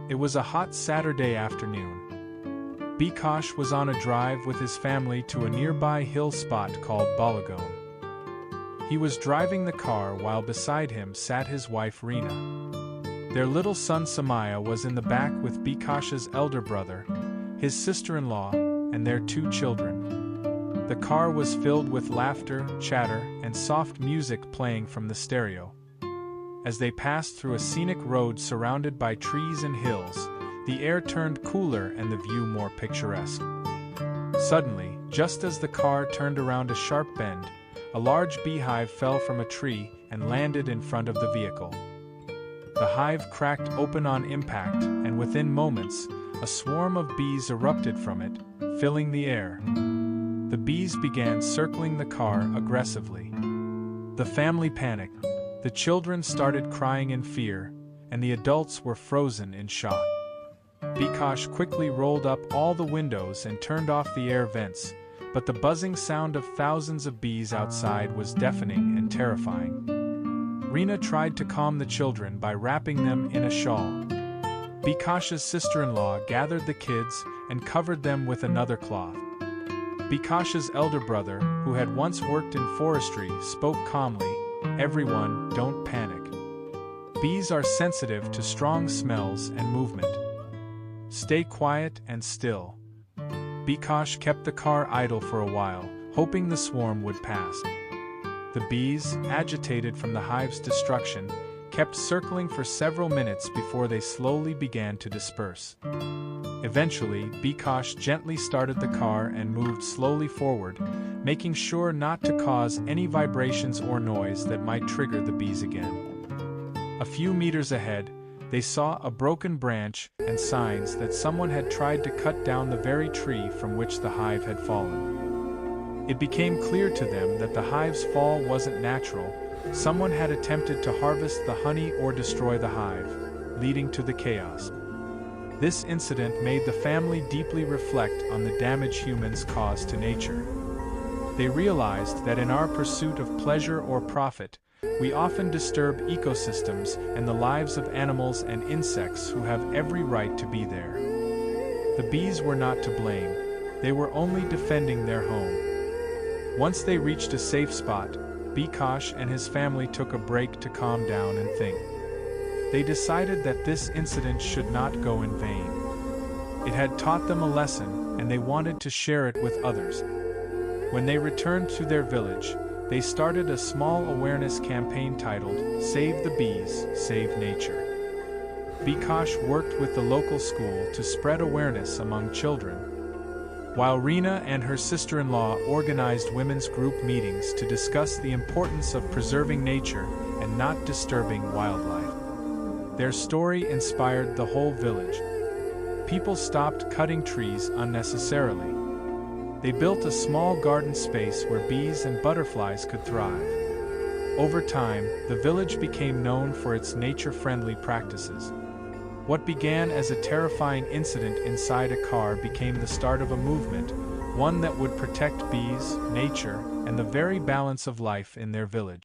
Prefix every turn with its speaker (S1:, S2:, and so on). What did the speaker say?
S1: It was a hot Saturday afternoon. Bikosh was on a drive with his family to a nearby hill spot called Balagon. He was driving the car while beside him sat his wife Reena. Their little son Samaya was in the back with Bikosh's elder brother, his sister-in-law, and their 2 children. The car was filled with laughter, chatter, and soft music playing from the stereo. As they passed through a scenic road surrounded by trees and hills, the air turned cooler and the view more picturesque. Suddenly, just as the car turned around a sharp bend, a large beehive fell from a tree and landed in front of the vehicle. The hive cracked open on impact, and within moments, a swarm of bees erupted from it, filling the air. The bees began circling the car aggressively. The family panicked. The children started crying in fear, and the adults were frozen in shock. Bikosh quickly rolled up all the windows and turned off the air vents, but the buzzing sound of thousands of bees outside was deafening and terrifying. Reena tried to calm the children by wrapping them in a shawl. Bikosh's sister-in-law gathered the kids and covered them with another cloth. Bikosh's elder brother, who had once worked in forestry, spoke calmly, "Everyone, don't panic. Bees are sensitive to strong smells and movement. Stay quiet and still." Bikosh kept the car idle for a while, hoping the swarm would pass. The bees, agitated from the hive's destruction, kept circling for several minutes before they slowly began to disperse. Eventually, Bikosh gently started the car and moved slowly forward, making sure not to cause any vibrations or noise that might trigger the bees again. A few meters ahead, they saw a broken branch and signs that someone had tried to cut down the very tree from which the hive had fallen. It became clear to them that the hive's fall wasn't natural. Someone had attempted to harvest the honey or destroy the hive, leading to the chaos. This incident made the family deeply reflect on the damage humans cause to nature. They realized that in our pursuit of pleasure or profit, we often disturb ecosystems and the lives of animals and insects who have every right to be there. The bees were not to blame. They were only defending their home. Once they reached a safe spot, Bikosh and his family took a break to calm down and think. They decided that this incident should not go in vain. It had taught them a lesson, and they wanted to share it with others. When they returned to their village, they started a small awareness campaign titled, "Save the Bees, Save Nature." Bikosh worked with the local school to spread awareness among children, while Reena and her sister-in-law organized women's group meetings to discuss the importance of preserving nature and not disturbing wildlife. Their story inspired the whole village. People stopped cutting trees unnecessarily. They built a small garden space where bees and butterflies could thrive. Over time, the village became known for its nature-friendly practices. What began as a terrifying incident inside a car became the start of a movement, one that would protect bees, nature, and the very balance of life in their village.